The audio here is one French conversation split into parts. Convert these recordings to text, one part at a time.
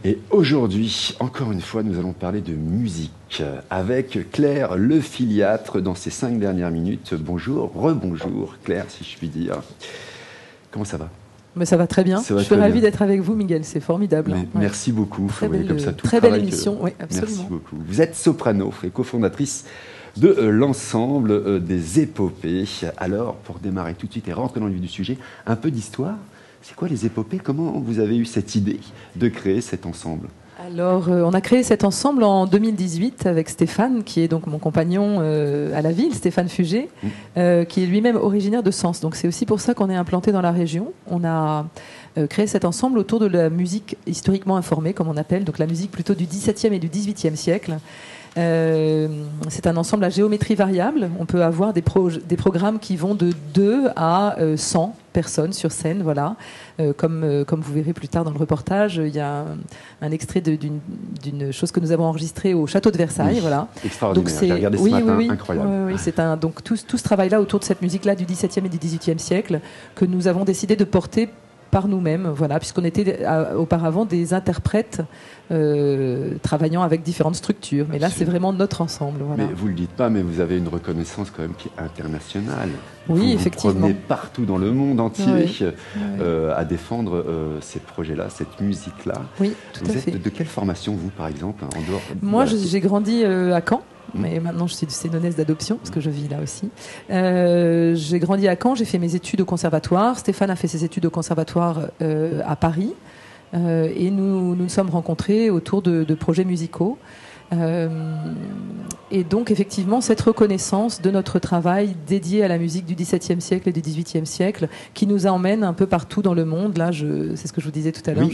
Et aujourd'hui, encore une fois, nous allons parler de musique avec Claire Le Filiatre dans ces 5 dernières minutes. Bonjour, rebonjour Claire, si je puis dire. Comment ça va? Mais ça va très bien. Je suis ravie d'être avec vous, Miguel. C'est formidable. Ouais. Merci beaucoup. Très belle, comme ça, très belle émission. Oui, absolument. Merci beaucoup. Vous êtes soprano et cofondatrice de l'ensemble des épopées. Alors, pour démarrer tout de suite et rentrer dans le vif du sujet, un peu d'histoire. C'est quoi les épopées? Comment vous avez eu cette idée de créer cet ensemble? Alors, on a créé cet ensemble en 2018 avec Stéphane, qui est donc mon compagnon à la ville, Stéphane Fugé, qui est lui-même originaire de Sens. Donc, c'est aussi pour ça qu'on est implanté dans la région. On a créé cet ensemble autour de la musique historiquement informée, comme on appelle, donc la musique plutôt du XVIIe et du XVIIIe siècle. C'est un ensemble à géométrie variable. On peut avoir des programmes qui vont de 2 à 100 personnes sur scène, voilà. Comme vous verrez plus tard dans le reportage, il y a un extrait d'une chose que nous avons enregistrée au château de Versailles, voilà. Extraordinaire. J'ai regardé ce matin, incroyable. Oui, c'est donc tout ce travail-là autour de cette musique-là du XVIIe et du XVIIIe siècle que nous avons décidé de porter par nous-mêmes, voilà, puisqu'on était auparavant des interprètes travaillant avec différentes structures. Mais là, c'est vraiment notre ensemble. Voilà. Mais vous ne le dites pas, mais vous avez une reconnaissance quand même qui est internationale. Oui, effectivement. Vous prenez partout dans le monde entier à défendre ces projets-là, cette musique-là. Oui, tout à fait. Vous êtes de quelle formation, vous, par exemple, en dehors? Moi, j'ai grandi à Caen. Mais maintenant, je suis sénonaise d'adoption, parce que je vis là aussi. J'ai grandi à Caen, j'ai fait mes études au conservatoire. Stéphane a fait ses études au conservatoire à Paris. Et nous nous sommes rencontrés autour de projets musicaux. Et donc, effectivement, cette reconnaissance de notre travail dédié à la musique du XVIIe siècle et du XVIIIe siècle, qui nous emmène un peu partout dans le monde. Là, c'est ce que je vous disais tout à l'heure.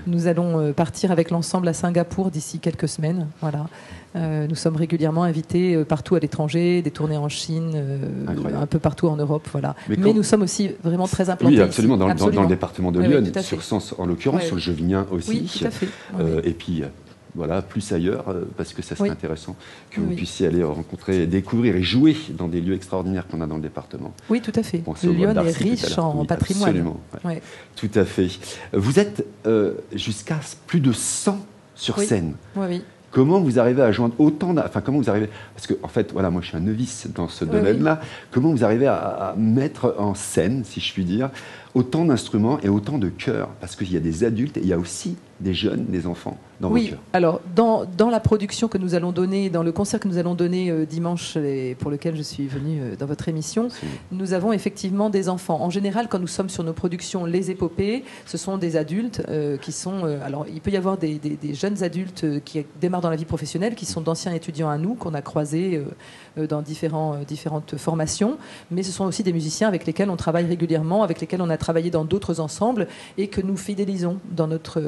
Nous allons partir avec l'ensemble à Singapour d'ici quelques semaines. Voilà. Nous sommes régulièrement invités partout à l'étranger, des tournées en Chine, un peu partout en Europe. Voilà. Mais nous sommes aussi vraiment très implantés. Oui, absolument, dans le département de Lyon, oui, sur Sens en l'occurrence, sur le Jeuvinien aussi. Oui, tout à fait. Et puis, voilà, plus ailleurs, parce que ça serait intéressant que vous puissiez aller rencontrer, découvrir et jouer dans des lieux extraordinaires qu'on a dans le département. Oui, tout à fait. Lyon est riche en patrimoine. Absolument, tout à fait. Vous êtes jusqu'à plus de 100 sur scène. Oui. Comment vous arrivez à joindre autant comment vous arrivez... Parce que, en fait, voilà, moi, je suis un novice dans ce domaine-là. Comment vous arrivez à mettre en scène, si je puis dire, autant d'instruments et autant de chœurs? Parce qu'il y a des adultes et il y a aussi des jeunes, des enfants dans vos chœurs. Alors, dans la production que nous allons donner, dans le concert que nous allons donner dimanche, pour lequel je suis venue dans votre émission, nous avons effectivement des enfants. En général, quand nous sommes sur nos productions Les Épopées, ce sont des adultes qui sont... alors, il peut y avoir des jeunes adultes qui démarrent dans la vie professionnelle, qui sont d'anciens étudiants à nous, qu'on a croisés dans différentes formations, mais ce sont aussi des musiciens avec lesquels on travaille régulièrement, avec lesquels on a travaillé dans d'autres ensembles et que nous fidélisons dans notre...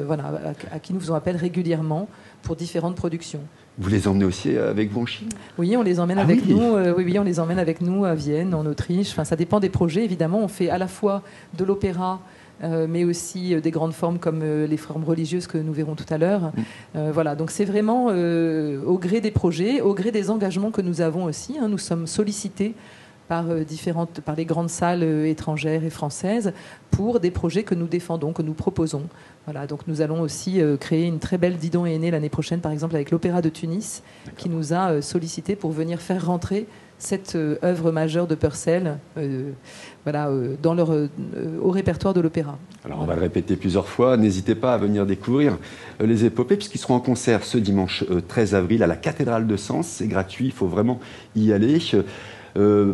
à qui nous faisons appel régulièrement pour différentes productions. Vous les emmenez aussi avec vous en Chine? Oui, on les emmène avec nous. Oui, on les emmène avec nous à Vienne, en Autriche. Enfin, ça dépend des projets, évidemment. On fait à la fois de l'opéra, mais aussi des grandes formes comme les formes religieuses que nous verrons tout à l'heure. Voilà, donc c'est vraiment au gré des projets, au gré des engagements que nous avons aussi. Nous sommes sollicités par les grandes salles étrangères et françaises pour des projets que nous défendons, que nous proposons. Voilà, donc nous allons aussi créer une très belle Didon et Aîné l'année prochaine, par exemple avec l'Opéra de Tunis, qui nous a sollicité pour venir faire rentrer cette œuvre majeure de Purcell au répertoire de l'opéra. Alors on va le répéter plusieurs fois, n'hésitez pas à venir découvrir les épopées, puisqu'ils seront en concert ce dimanche 13 avril à la cathédrale de Sens. C'est gratuit, il faut vraiment y aller.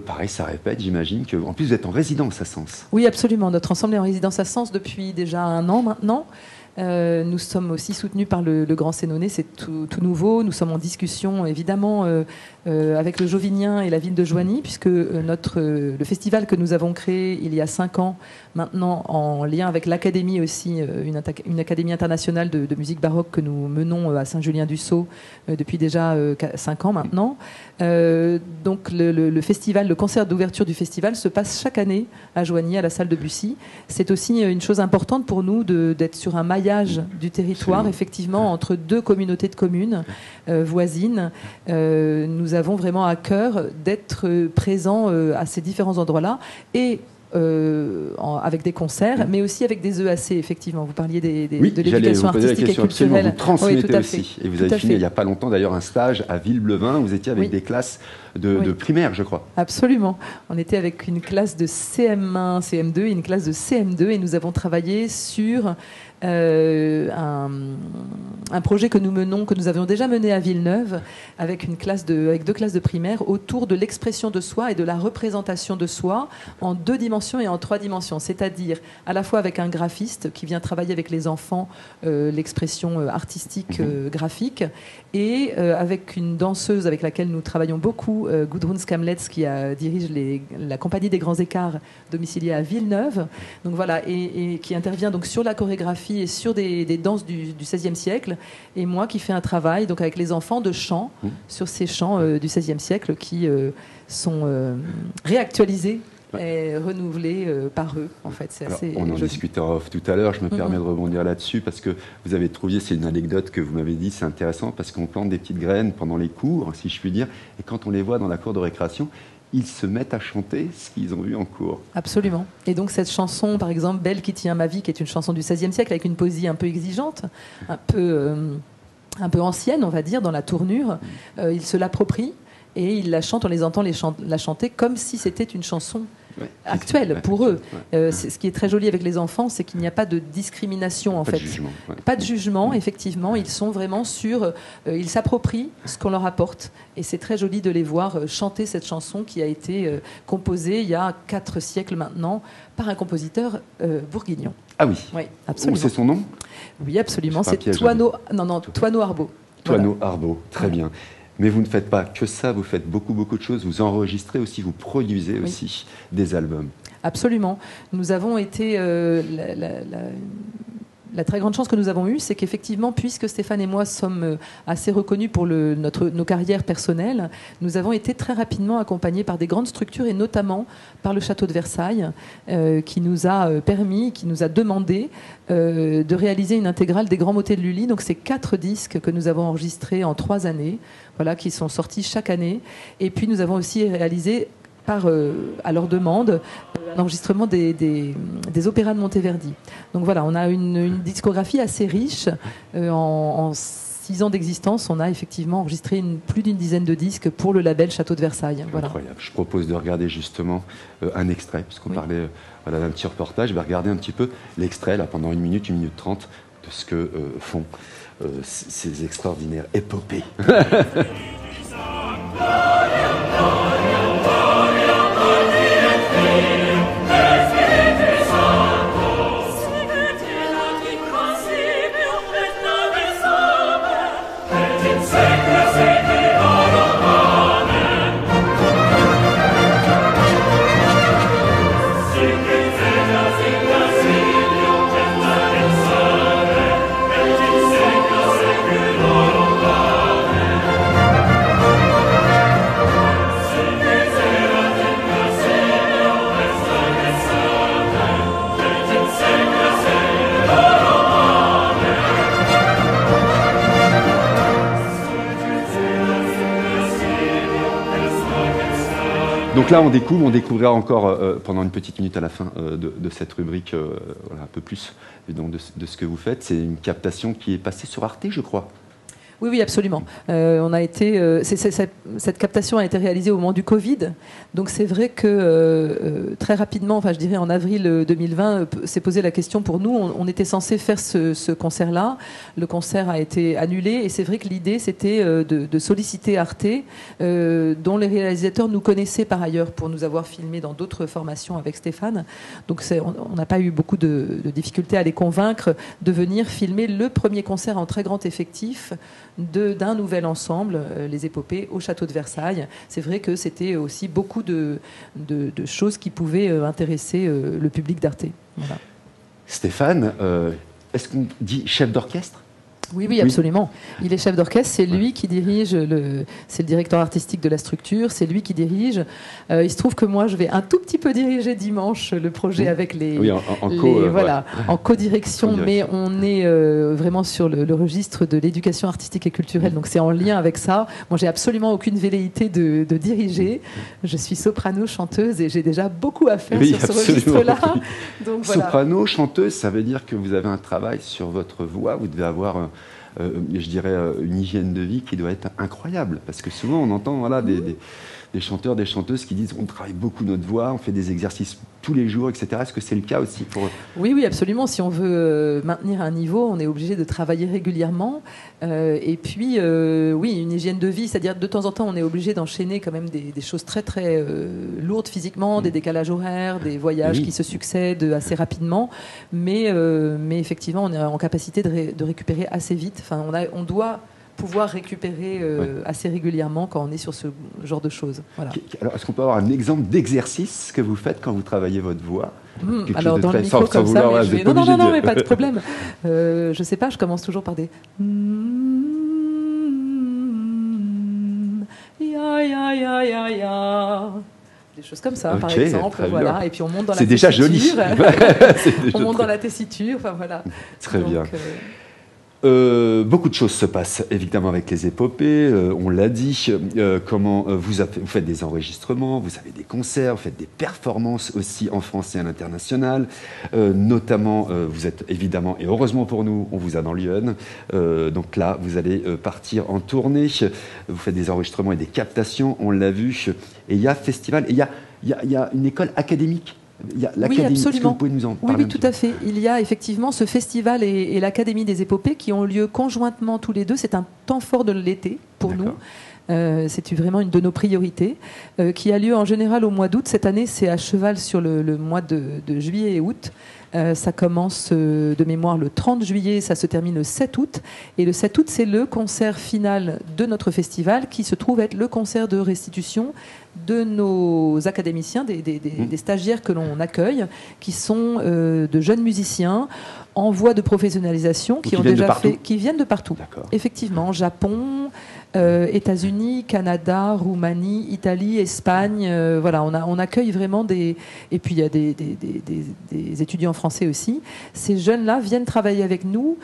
Pareil, ça répète, j'imagine que... En plus, vous êtes en résidence à Sens. Oui, absolument. Notre ensemble est en résidence à Sens depuis déjà 1 an maintenant. Nous sommes aussi soutenus par le Grand Sénonais, c'est tout nouveau. Nous sommes en discussion, évidemment, avec le Jeuvinien et la ville de Joigny, puisque le festival que nous avons créé il y a 5 ans, maintenant en lien avec l'Académie aussi, une académie internationale de musique baroque que nous menons à Saint-Julien-du-Sault depuis déjà 5 ans maintenant. Donc le festival, le concert d'ouverture du festival se passe chaque année à Joigny, à la salle de Bussy. C'est aussi une chose importante pour nous d'être sur un maillage du territoire, effectivement, entre 2 communautés de communes voisines. Nous avons vraiment à cœur d'être présents à ces différents endroits-là et avec des concerts, mais aussi avec des EAC, effectivement. Vous parliez oui, de l'éducation artistique et culturelle. Vous transmettez oui, aussi. Et vous avez fini il n'y a pas longtemps, d'ailleurs, un stage à Villeblevin. Vous étiez avec des classes de primaire, je crois. Absolument. On était avec une classe de CM1, CM2 et une classe de CM2 et nous avons travaillé sur un projet que nous avions déjà mené à Villeneuve avec deux classes de primaire autour de l'expression de soi et de la représentation de soi en 2 dimensions et en 3 dimensions. C'est-à-dire à la fois avec un graphiste qui vient travailler avec les enfants l'expression artistique graphique et avec une danseuse avec laquelle nous travaillons beaucoup, Gudrun Skamletz, qui dirige la compagnie des Grands Écarts domiciliée à Villeneuve. Donc voilà, et qui intervient donc sur la chorégraphie et sur des danses du XVIe siècle, et moi qui fais un travail donc avec les enfants de chant sur ces chants du XVIe siècle qui sont réactualisés et renouvelés par eux. En fait, c'est assez. On en discutera off tout à l'heure. Je me permets de rebondir là-dessus parce que vous avez trouvé, c'est une anecdote que vous m'avez dit, c'est intéressant parce qu'on plante des petites graines pendant les cours, si je puis dire, et quand on les voit dans la cour de récréation, ils se mettent à chanter ce qu'ils ont vu en cours. Absolument. Et donc cette chanson, par exemple, Belle qui tient ma vie, qui est une chanson du XVIe siècle avec une poésie un peu exigeante, un peu ancienne, on va dire, dans la tournure, ils se l'approprient et ils la chantent, on les entend la chanter comme si c'était une chanson actuelle pour eux. Ce qui est très joli avec les enfants, c'est qu'il n'y a pas de discrimination en fait. Pas de jugement, effectivement. Ils sont vraiment ils s'approprient ce qu'on leur apporte. Et c'est très joli de les voir chanter cette chanson qui a été composée il y a 4 siècles maintenant par un compositeur bourguignon. Ah oui. Oui, absolument. C'est son nom? Oui, absolument. C'est Thoineau Arbeau. Thoineau Arbeau, très bien. Mais vous ne faites pas que ça, vous faites beaucoup de choses. Vous enregistrez aussi, vous produisez aussi des albums. Absolument. Nous avons été... La très grande chance que nous avons eue, c'est qu'effectivement, puisque Stéphane et moi sommes assez reconnus pour nos carrières personnelles, nous avons été très rapidement accompagnés par des grandes structures et notamment par le Château de Versailles, qui nous a demandé de réaliser une intégrale des Grands Motets de Lully. Donc, c'est 4 disques que nous avons enregistrés en 3 années, qui sont sortis chaque année. Et puis, nous avons aussi réalisé à leur demande, un enregistrement des opéras de Monteverdi. Donc voilà, on a une discographie assez riche. En 6 ans d'existence, on a effectivement enregistré plus d'une dizaine de disques pour le label Château de Versailles. Voilà. Incroyable. Je propose de regarder justement un extrait, puisqu'on parlait d'un petit reportage. Je vais regarder un petit peu l'extrait, là, pendant 1 minute 30, de ce que font ces extraordinaires épopées. Donc là, on découvrira encore pendant une petite minute à la fin de cette rubrique un peu plus donc, de ce que vous faites. C'est une captation qui est passée sur Arte, je crois. Oui, absolument. Cette captation a été réalisée au moment du Covid. Donc c'est vrai que très rapidement, je dirais en avril 2020, s'est posé la question pour nous. On était censé faire ce concert-là. Le concert a été annulé. Et c'est vrai que l'idée, c'était de solliciter Arte, dont les réalisateurs nous connaissaient par ailleurs pour nous avoir filmé dans d'autres formations avec Stéphane. Donc on n'a pas eu beaucoup de difficultés à les convaincre de venir filmer le premier concert en très grand effectif d'un nouvel ensemble, les épopées, au Château de Versailles. C'est vrai que c'était aussi beaucoup de choses qui pouvaient intéresser le public d'Arte. Voilà. Stéphane, est-ce qu'on dit chef d'orchestre? Oui, oui, absolument. Il est chef d'orchestre, c'est lui qui dirige, c'est le directeur artistique de la structure, c'est lui qui dirige. Il se trouve que moi, je vais un tout petit peu diriger dimanche le projet avec en co-direction, mais on est vraiment sur le registre de l'éducation artistique et culturelle, donc c'est en lien avec ça. Moi, j'ai absolument aucune velléité de diriger. Je suis soprano, chanteuse, et j'ai déjà beaucoup à faire sur ce registre-là. Donc, voilà. Soprano, chanteuse, ça veut dire que vous avez un travail sur votre voix, vous devez avoir... je dirais une hygiène de vie qui doit être incroyable, parce que souvent on entend des chanteurs, des chanteuses qui disent on travaille beaucoup notre voix, on fait des exercices tous les jours, etc. Est-ce que c'est le cas aussi pour... Oui, oui, absolument. Si on veut maintenir un niveau, on est obligé de travailler régulièrement. Et puis, oui, une hygiène de vie, c'est-à-dire de temps en temps, on est obligé d'enchaîner quand même des choses très, très lourdes physiquement, des décalages horaires, des voyages qui se succèdent assez rapidement. Mais effectivement, on est en capacité de récupérer assez vite. Enfin, on doit pouvoir récupérer assez régulièrement quand on est sur ce genre de choses. Voilà. Alors, est-ce qu'on peut avoir un exemple d'exercice que vous faites quand vous travaillez votre voix? Alors, dans le micro comme ça, mais non, mais pas de problème. Je ne sais pas, je commence toujours par des... Des choses comme ça, par exemple. Voilà. Et puis on monte dans la tessiture. C'est déjà joli. On monte dans la tessiture. Enfin, voilà. Très bien. Beaucoup de choses se passent évidemment avec les épopées, on l'a dit, comment vous faites des enregistrements, vous avez des concerts, vous faites des performances aussi en France et à l'international, notamment vous êtes évidemment, et heureusement pour nous, on vous a dans Lyon, donc là vous allez partir en tournée, vous faites des enregistrements et des captations, on l'a vu, et il y a festival, et il y a une école académique. Oui, absolument. Vous pouvez nous en parler? Oui, tout à fait. Il y a effectivement ce festival et l'Académie des épopées qui ont lieu conjointement tous les deux. C'est un temps fort de l'été pour nous. C'est vraiment une de nos priorités qui a lieu en général au mois d'août. Cette année, c'est à cheval sur le mois de juillet et août. Ça commence de mémoire le 30 juillet, ça se termine le 7 août. Et le 7 août, c'est le concert final de notre festival qui se trouve être le concert de restitution de nos académiciens, des stagiaires que l'on accueille, qui sont de jeunes musiciens en voie de professionnalisation, qui viennent de partout. Effectivement, Japon, États-Unis, Canada, Roumanie, Italie, Espagne. Voilà, on accueille vraiment et puis il y a des étudiants français aussi. Ces jeunes-là viennent travailler avec nous,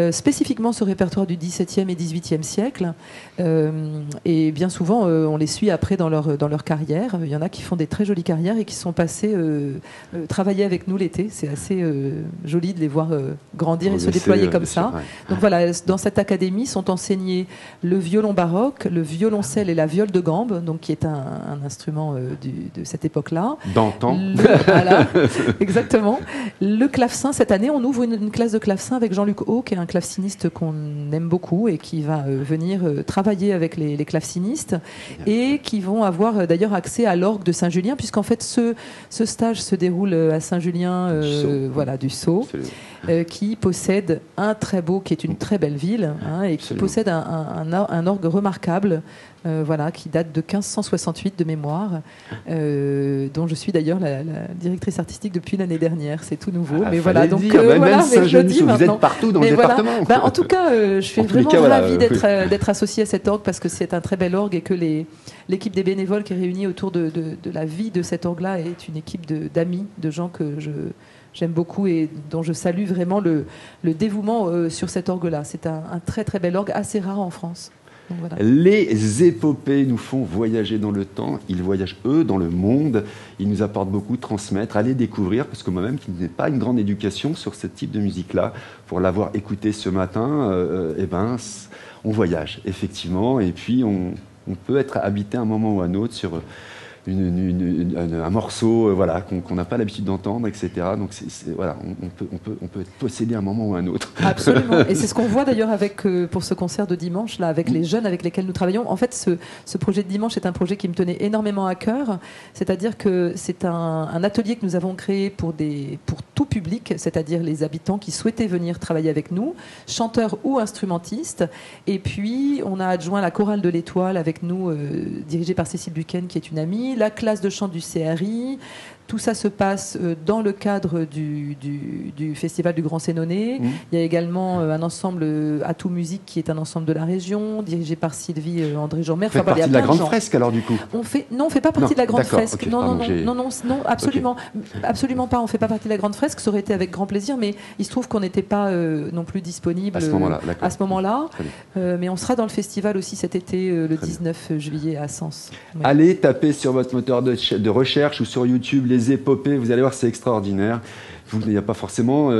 spécifiquement sur le répertoire du XVIIe et XVIIIe siècle. Et bien souvent, on les suit après dans leur carrière. Il y en a qui font des très jolies carrières et qui sont passés travailler avec nous l'été. C'est assez joli de les voir grandir et se déployer comme ça. Donc voilà, dans cette académie sont enseignés le violon baroque, le violoncelle et la viole de gambe, donc qui est un instrument de cette époque-là. D'antan. Voilà, exactement. Le clavecin, cette année, on ouvre une classe de clavecin avec Jean-Luc Haut, qui est un claveciniste qu'on aime beaucoup et qui va venir travailler avec les clavecinistes et qui vont avoir d'ailleurs accès à l'orgue de Saint-Julien, puisqu'en fait ce stage se déroule à Saint-Julien, du Sceau. Qui possède qui est une très belle ville, et qui possède un orgue remarquable, qui date de 1568 de mémoire, dont je suis d'ailleurs la directrice artistique depuis l'année dernière. C'est tout nouveau, mais voilà. Donc je le dis maintenant. Vous êtes partout dans le département. En tout cas, je suis vraiment ravie d'être associée à cet orgue parce que c'est un très bel orgue et que l'équipe des bénévoles qui est réunie autour de la vie de cet orgue-là est une équipe d'amis, de gens que j'aime beaucoup et dont je salue vraiment le dévouement sur cet orgue-là. C'est un très très bel orgue, assez rare en France. Donc, voilà. Les épopées nous font voyager dans le temps, ils voyagent eux dans le monde, ils nous apportent beaucoup, transmettre, aller découvrir, parce que moi-même qui n'ai pas une grande éducation sur ce type de musique-là, pour l'avoir écouté ce matin, on voyage effectivement, et puis on peut être habité à un moment ou à un autre sur un morceau qu'on n'a pas l'habitude d'entendre, etc. Donc on peut être possédé à un moment ou à un autre. Absolument. Et c'est ce qu'on voit d'ailleurs pour ce concert de dimanche là, avec les jeunes avec lesquels nous travaillons. En fait, ce projet de dimanche est un projet qui me tenait énormément à cœur. C'est-à-dire que c'est un atelier que nous avons créé pour tout public, c'est-à-dire les habitants qui souhaitaient venir travailler avec nous, chanteurs ou instrumentistes. Et puis on a adjoint la chorale de l'Étoile avec nous, dirigée par Cécile Buquen, qui est une amie, la classe de chant du CRI, tout ça se passe dans le cadre du Festival du Grand Sénonais. Il y a également un ensemble Atout Musique qui est un ensemble de la région, dirigé par Sylvie André-Jean-Mer. Vous faites partie de la grande fresque alors du coup? Non, on ne fait pas partie de la grande fresque. Okay, non, pardon, non, absolument, absolument pas. On ne fait pas partie de la grande fresque. Ça aurait été avec grand plaisir, mais il se trouve qu'on n'était pas non plus disponible à ce moment-là. Mais on sera dans le festival aussi cet été, le 19 juillet à Sens. Oui. Allez taper sur votre moteur de recherche ou sur YouTube les épopées. Vous allez voir, c'est extraordinaire. Vous n'avez pas forcément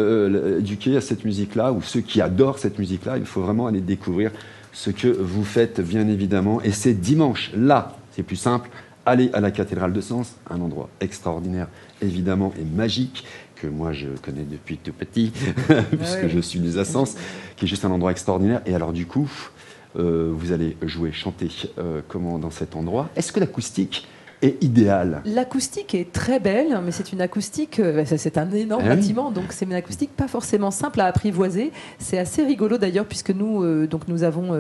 éduqué à cette musique-là, ou ceux qui adorent cette musique-là. Il faut vraiment aller découvrir ce que vous faites, bien évidemment. Et c'est dimanche, là, c'est plus simple. Allez à la cathédrale de Sens, un endroit extraordinaire, évidemment, et magique, que moi je connais depuis tout petit, puisque je suis né à Sens, qui est juste un endroit extraordinaire. Et alors du coup, vous allez jouer, chanter comment dans cet endroit. Est-ce que l'acoustique est idéale? L'acoustique est très belle, mais c'est une acoustique, c'est un énorme bâtiment, donc c'est une acoustique pas forcément simple à apprivoiser. C'est assez rigolo d'ailleurs, puisque nous, donc nous avons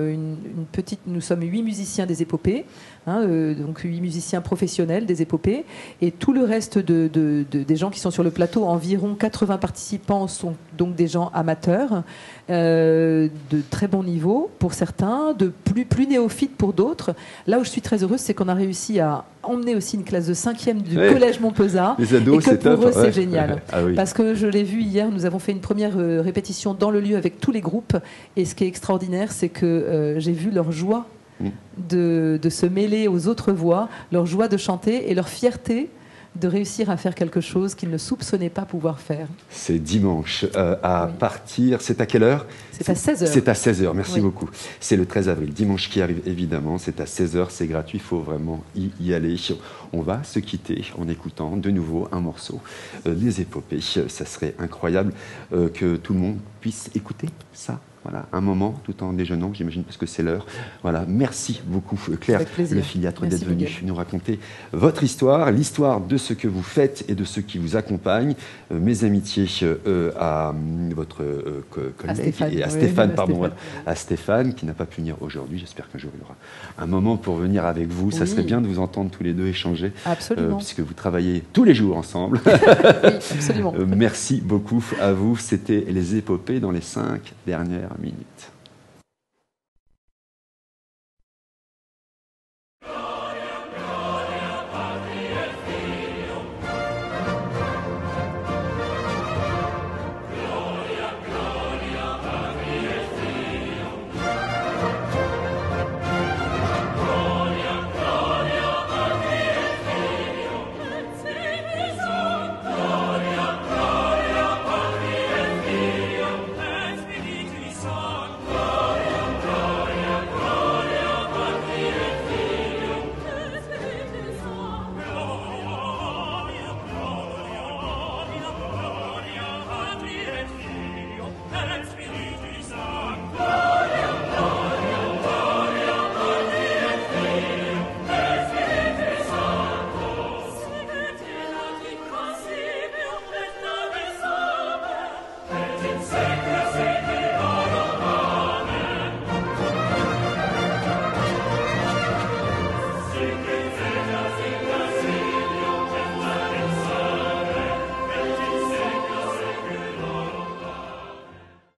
nous sommes 8 musiciens des épopées, donc 8 musiciens professionnels des épopées, et tout le reste des gens qui sont sur le plateau, environ 80 participants, sont donc des gens amateurs, de très bon niveau pour certains, de plus néophytes pour d'autres. Là où je suis très heureuse, c'est qu'on a réussi à emmener aussi une classe de 5e du collège Montpezat, les ados, et que pour eux c'est génial. Oui. Parce que je l'ai vu hier, nous avons fait une première répétition dans le lieu avec tous les groupes, et ce qui est extraordinaire, c'est que j'ai vu leur joie de se mêler aux autres voix, leur joie de chanter et leur fierté de réussir à faire quelque chose qu'ils ne soupçonnaient pas pouvoir faire. C'est dimanche à partir, c'est à quelle heure? C'est à 16h. C'est à 16h, merci beaucoup. C'est le 13 avril, dimanche qui arrive évidemment, c'est à 16h, c'est gratuit, il faut vraiment y aller. On va se quitter en écoutant de nouveau un morceau des épopées. Ça serait incroyable que tout le monde puisse écouter ça. Voilà, un moment tout en déjeunant, j'imagine, parce que c'est l'heure. Voilà, merci beaucoup Claire Le Filiatre d'être venue nous raconter votre histoire, l'histoire de ce que vous faites et de ceux qui vous accompagnent. Mes amitiés à votre collègue et à Stéphane, à Stéphane qui n'a pas pu venir aujourd'hui. J'espère qu'un jour il y aura un moment pour venir avec vous. Ça serait bien de vous entendre tous les deux échanger, puisque vous travaillez tous les jours ensemble. Oui, absolument. Merci beaucoup à vous. C'était les épopées dans les 5 dernières minutes.